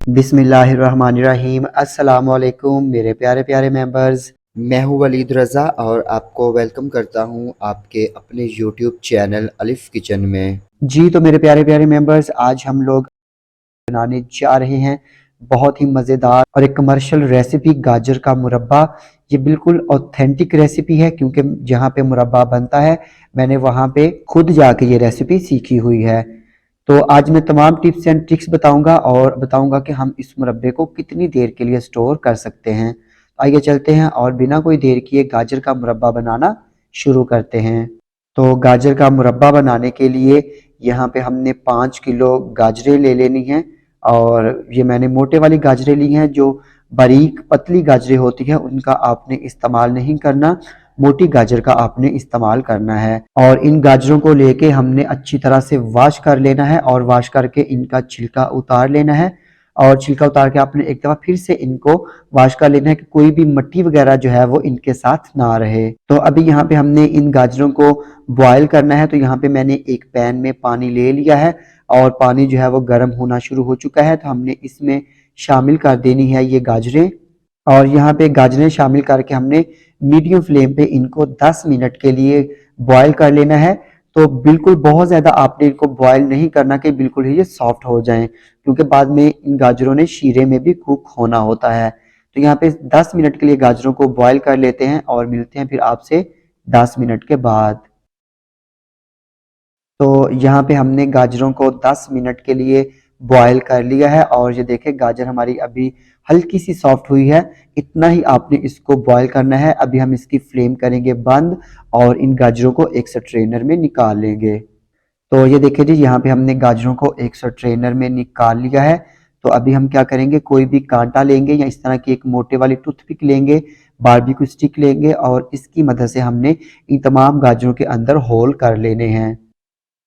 बिस्मिल्लाहिर्रहमानिर्रहीम। अस्सलाम वालेकुम मेरे प्यारे प्यारे मेंबर्स। मैं हूँ वलीद रज़ा और आपको वेलकम करता हूँ आपके अपने यूट्यूब चैनल अलिफ किचन में। जी तो मेरे प्यारे प्यारे मेंबर्स, आज हम लोग बनाने जा रहे हैं बहुत ही मज़ेदार और एक कमर्शियल रेसिपी, गाजर का मुरब्बा। ये बिल्कुल ऑथेंटिक रेसिपी है क्योंकि जहाँ पे मुरब्बा बनता है मैंने वहाँ पे खुद जाके ये रेसिपी सीखी हुई है। तो आज मैं तमाम टिप्स एंड ट्रिक्स बताऊंगा और बताऊंगा कि हम इस मुरब्बे को कितनी देर के लिए स्टोर कर सकते हैं। आइए चलते हैं और बिना कोई देर किए गाजर का मुरब्बा बनाना शुरू करते हैं। तो गाजर का मुरब्बा बनाने के लिए यहाँ पे हमने 5 किलो गाजरें ले लेनी हैं और ये मैंने मोटे वाली गाजरें ली हैं। जो बारीक पतली गाजरें होती हैं उनका आपने इस्तेमाल नहीं करना, मोटी गाजर का आपने इस्तेमाल करना है। और इन गाजरों को लेके हमने अच्छी तरह से वॉश कर लेना है और वॉश करके इनका छिलका उतार लेना है। और छिलका उतार के आपने एक दफ़ा फिर से इनको वॉश कर लेना है कि कोई भी मिट्टी वगैरह जो है वो इनके साथ ना रहे। तो अभी यहाँ पे हमने इन गाजरों को बॉयल करना है। तो यहाँ पे मैंने एक पैन में पानी ले लिया है और पानी जो है वो गर्म होना शुरू हो चुका है। तो हमने इसमें शामिल कर देनी है ये गाजरें और यहाँ पे गाजरें शामिल करके हमने मीडियम फ्लेम पे इनको 10 मिनट के लिए बॉयल कर लेना है। तो बिल्कुल बहुत ज़्यादा आपने इनको बॉयल नहीं करना कि बिल्कुल ही ये सॉफ्ट हो जाएं, क्योंकि बाद में इन गाजरों ने शीरे में भी कुक होना होता है। तो यहाँ पे 10 मिनट के लिए गाजरों को बॉयल कर लेते हैं और मिलते हैं फिर आपसे 10 मिनट के बाद। तो यहाँ पे हमने गाजरों को 10 मिनट के लिए बॉयल कर लिया है और ये देखें गाजर हमारी अभी हल्की सी सॉफ्ट हुई है। इतना ही आपने इसको बॉयल करना है। अभी हम इसकी फ्लेम करेंगे बंद और इन गाजरों को एक स्ट्रेनर में निकाल लेंगे। तो ये देखिए जी, यहाँ पे हमने गाजरों को एक स्ट्रेनर में निकाल लिया है। तो अभी हम क्या करेंगे, कोई भी कांटा लेंगे या इस तरह की एक मोटे वाली टूथपिक लेंगे, बारबेक्यू स्टिक लेंगे और इसकी मदद से हमने इन तमाम गाजरों के अंदर होल कर लेने हैं।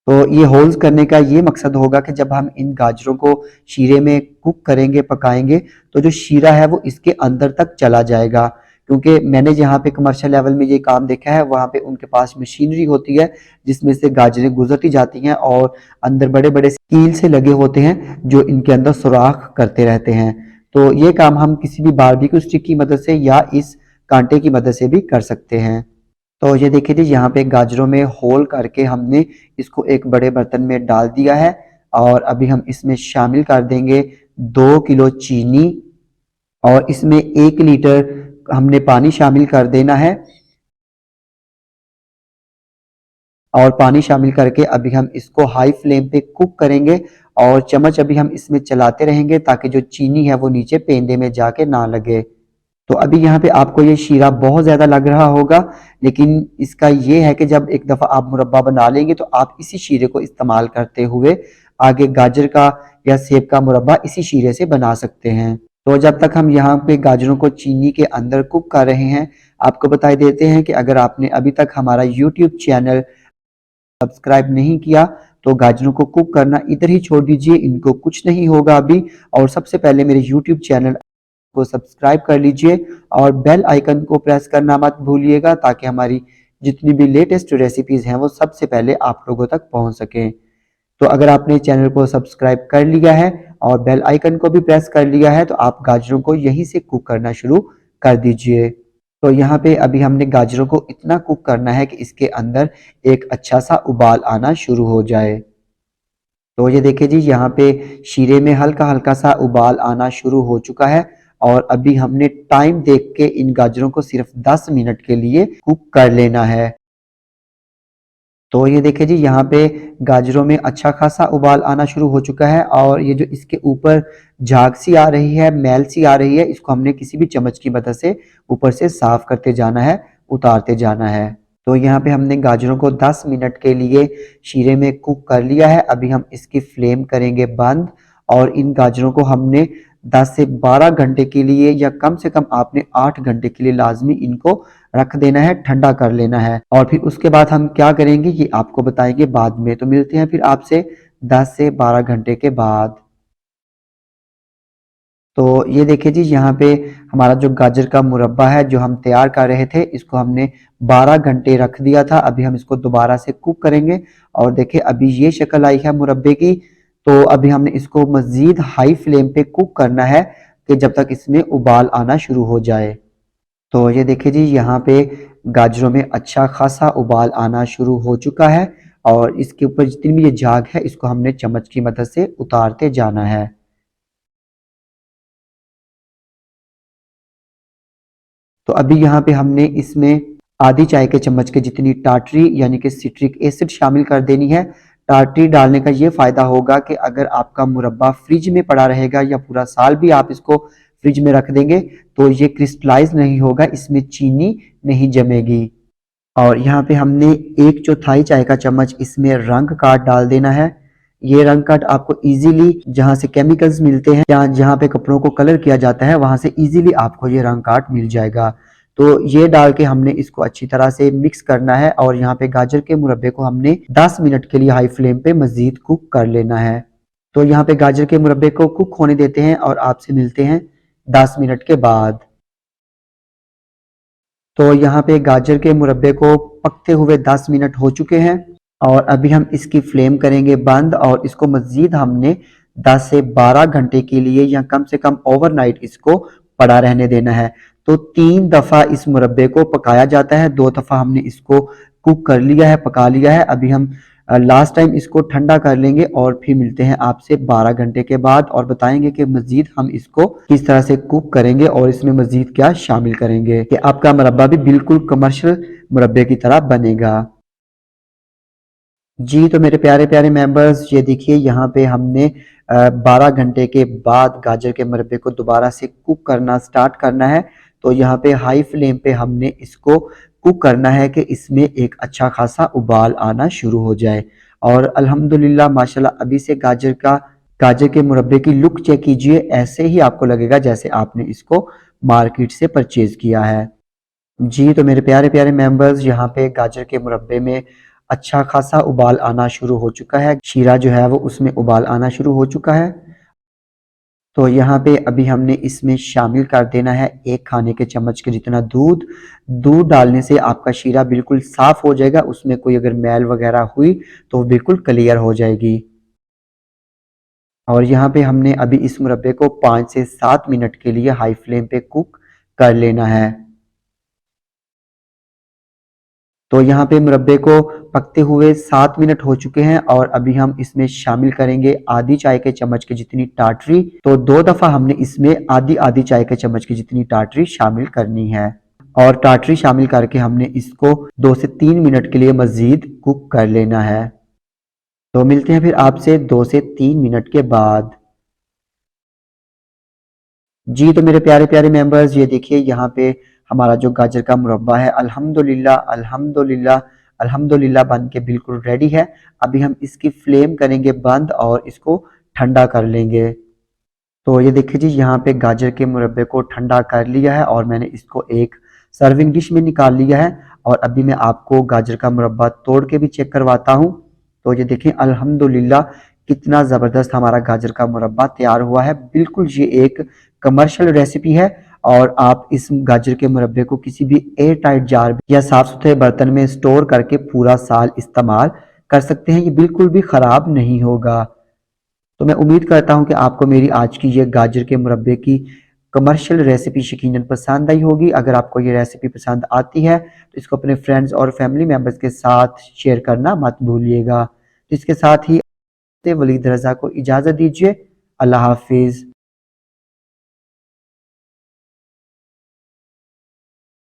तो ये होल्स करने का ये मकसद होगा कि जब हम इन गाजरों को शीरे में कुक करेंगे, पकाएंगे, तो जो शीरा है वो इसके अंदर तक चला जाएगा। क्योंकि मैंने जहाँ पे कमर्शियल लेवल में ये काम देखा है वहाँ पे उनके पास मशीनरी होती है जिसमें से गाजरें गुजरती जाती हैं और अंदर बड़े बड़े कील से लगे होते हैं जो इनके अंदर सुराख करते रहते हैं। तो ये काम हम किसी भी बारबेक्यू स्टिक की मदद से या इस कांटे की मदद से भी कर सकते हैं। तो ये देखिए जी, यहाँ पे गाजरों में होल करके हमने इसको एक बड़े बर्तन में डाल दिया है और अभी हम इसमें शामिल कर देंगे 2 किलो चीनी और इसमें 1 लीटर हमने पानी शामिल कर देना है। और पानी शामिल करके अभी हम इसको हाई फ्लेम पे कुक करेंगे और चम्मच अभी हम इसमें चलाते रहेंगे ताकि जो चीनी है वो नीचे पेंदे में जाके ना लगे। तो अभी यहाँ पे आपको ये शीरा बहुत ज़्यादा लग रहा होगा, लेकिन इसका ये है कि जब एक दफ़ा आप मुरब्बा बना लेंगे तो आप इसी शीरे को इस्तेमाल करते हुए आगे गाजर का या सेब का मुरब्बा इसी शीरे से बना सकते हैं। तो जब तक हम यहाँ पे गाजरों को चीनी के अंदर कुक कर रहे हैं, आपको बता देते हैं कि अगर आपने अभी तक हमारा यूट्यूब चैनल सब्सक्राइब नहीं किया तो गाजरों को कुक करना इधर ही छोड़ दीजिए, इनको कुछ नहीं होगा अभी। और सबसे पहले मेरे यूट्यूब चैनल को सब्सक्राइब कर लीजिए और बेल आइकन को प्रेस करना मत भूलिएगा ताकि हमारी जितनी भी लेटेस्ट रेसिपीज हैं वो सबसे पहले आप लोगों तक पहुंच सकें। तो अगर आपने चैनल को सब्सक्राइब कर लिया है और बेल आइकन को भी प्रेस कर लिया है तो आप गाजरों को यहीं से कुक करना शुरू कर दीजिए। तो यहाँ पे अभी हमने गाजरों को इतना कुक करना है कि इसके अंदर एक अच्छा सा उबाल आना शुरू हो जाए। तो ये देखिए जी, यहाँ पे शीरे में हल्का हल्का सा उबाल आना शुरू हो चुका है और अभी हमने टाइम देख के इन गाजरों को सिर्फ 10 मिनट के लिए कुक कर लेना है। तो ये देखिए जी, यहाँ पे गाजरों में अच्छा खासा उबाल आना शुरू हो चुका है और ये जो इसके ऊपर झाग सी आ रही है, मैल सी आ रही है, इसको हमने किसी भी चम्मच की मदद से ऊपर से साफ करते जाना है, उतारते जाना है। तो यहाँ पे हमने गाजरों को 10 मिनट के लिए शीरे में कुक कर लिया है। अभी हम इसकी फ्लेम करेंगे बंद और इन गाजरों को हमने 10 से 12 घंटे के लिए या कम से कम आपने 8 घंटे के लिए लाजमी इनको रख देना है, ठंडा कर लेना है। और फिर उसके बाद हम क्या करेंगे ये आपको बताएंगे बाद में। तो मिलते हैं फिर आपसे 10 से 12 घंटे के बाद। तो ये देखिए जी, यहाँ पे हमारा जो गाजर का मुरब्बा है जो हम तैयार कर रहे थे इसको हमने 12 घंटे रख दिया था। अभी हम इसको दोबारा से कुक करेंगे और देखिए अभी ये शक्ल आई है मुरब्बे की। तो अभी हमने इसको मज़ीद हाई फ्लेम पे कुक करना है कि जब तक इसमें उबाल आना शुरू हो जाए। तो ये देखिए जी, यहाँ पे गाजरों में अच्छा खासा उबाल आना शुरू हो चुका है और इसके ऊपर जितनी भी ये झाग है इसको हमने चम्मच की मदद से उतारते जाना है। तो अभी यहाँ पे हमने इसमें आधी चाय के चम्मच के जितनी टाटरी यानी कि सिट्रिक एसिड शामिल कर देनी है। टाटरी डालने का ये फ़ायदा होगा कि अगर आपका मुरब्बा फ्रिज में पड़ा रहेगा या पूरा साल भी आप इसको फ्रिज में रख देंगे तो ये क्रिस्टलाइज नहीं होगा, इसमें चीनी नहीं जमेगी। और यहाँ पे हमने 1/4 चाय का चम्मच इसमें रंग काट डाल देना है। ये रंग काट आपको इजीली जहाँ से केमिकल्स मिलते हैं या जहाँ पे कपड़ों को कलर किया जाता है वहां से इजीली आपको ये रंग काट मिल जाएगा। तो ये डाल के हमने इसको अच्छी तरह से मिक्स करना है और यहाँ पे गाजर के मुरब्बे को हमने 10 मिनट के लिए हाई फ्लेम पे मजीद कुक कर लेना है। तो यहाँ पे गाजर के मुरब्बे को कुक होने देते हैं और आपसे मिलते हैं 10 मिनट के बाद। तो यहाँ पे गाजर के मुरब्बे को पकते हुए 10 मिनट हो चुके हैं और अभी हम इसकी फ्लेम करेंगे बंद और इसको मजीद हमने 10 से 12 घंटे के लिए या कम से कम ओवरनाइट इसको पड़ा रहने देना है। तो 3 दफ़ा इस मुरब्बे को पकाया जाता है, 2 दफ़ा हमने इसको कुक कर लिया है, पका लिया है। अभी हम लास्ट टाइम इसको ठंडा कर लेंगे और फिर मिलते हैं आपसे 12 घंटे के बाद और बताएंगे कि मजीद हम इसको किस तरह से कुक करेंगे और इसमें मजीद क्या शामिल करेंगे कि आपका मुरब्बा भी बिल्कुल कमर्शियल मुरब्बे की तरह बनेगा। जी, तो मेरे प्यारे प्यारे मेंबर्स, ये देखिए यहाँ पे हमने 12 घंटे के बाद गाजर के मुरब्बे को दोबारा से कुक करना स्टार्ट करना है। तो यहाँ पे हाई फ्लेम पे हमने इसको कुक करना है कि इसमें एक अच्छा खासा उबाल आना शुरू हो जाए। और अल्हम्दुलिल्लाह माशाल्लाह अभी से गाजर के मुरब्बे की लुक चेक कीजिए, ऐसे ही आपको लगेगा जैसे आपने इसको मार्केट से परचेज किया है। जी, तो मेरे प्यारे प्यारे मेंबर्स, यहाँ पे गाजर के मुरब्बे में अच्छा खासा उबाल आना शुरू हो चुका है। शीरा जो है वो उसमें उबाल आना शुरू हो चुका है। तो यहाँ पे अभी हमने इसमें शामिल कर देना है 1 खाने के चम्मच के जितना दूध। दूध डालने से आपका शीरा बिल्कुल साफ हो जाएगा, उसमें कोई अगर मैल वगैरह हुई तो वो बिल्कुल क्लियर हो जाएगी। और यहाँ पे हमने अभी इस मुरब्बे को 5 से 7 मिनट के लिए हाई फ्लेम पे कुक कर लेना है। तो यहाँ पे मुरब्बे को पकते हुए 7 मिनट हो चुके हैं और अभी हम इसमें शामिल करेंगे आधी चाय के चम्मच की जितनी टाटरी। तो 2 दफ़ा हमने इसमें आधी आधी चाय के चम्मच की जितनी टाटरी शामिल करनी है और टाटरी शामिल करके हमने इसको 2 से 3 मिनट के लिए मजीद कुक कर लेना है। तो मिलते हैं फिर आपसे 2 से 3 मिनट के बाद। जी, तो मेरे प्यारे प्यारे मेंबर्स, ये देखिए यहाँ पे हमारा जो गाजर का मुरब्बा है अल्हम्दुलिल्लाह अल्हम्दुलिल्लाह अल्हम्दुलिल्लाह बन के बिल्कुल रेडी है। अभी हम इसकी फ्लेम करेंगे बंद और इसको ठंडा कर लेंगे। तो ये देखिए जी, यहाँ पे गाजर के मुरब्बे को ठंडा कर लिया है और मैंने इसको एक सर्विंग डिश में निकाल लिया है और अभी मैं आपको गाजर का मुरब्बा तोड़ के भी चेक करवाता हूँ। तो ये देखें अल्हम्दुलिल्लाह कितना ज़बरदस्त हमारा गाजर का मुरब्बा तैयार हुआ है। बिल्कुल ये एक कमर्शियल रेसिपी है और आप इस गाजर के मुरब्बे को किसी भी एयर टाइट जार या साफ सुथरे बर्तन में स्टोर करके पूरा साल इस्तेमाल कर सकते हैं, ये बिल्कुल भी ख़राब नहीं होगा। तो मैं उम्मीद करता हूँ कि आपको मेरी आज की ये गाजर के मुरब्बे की कमर्शियल रेसिपी यकीनन पसंद आई होगी। अगर आपको ये रेसिपी पसंद आती है तो इसको अपने फ्रेंड्स और फैमिली मेम्बर्स के साथ शेयर करना मत भूलिएगा। तो इसके साथ ही वलीद रज़ा को इजाज़त दीजिए। अल्लाह हाफिज़।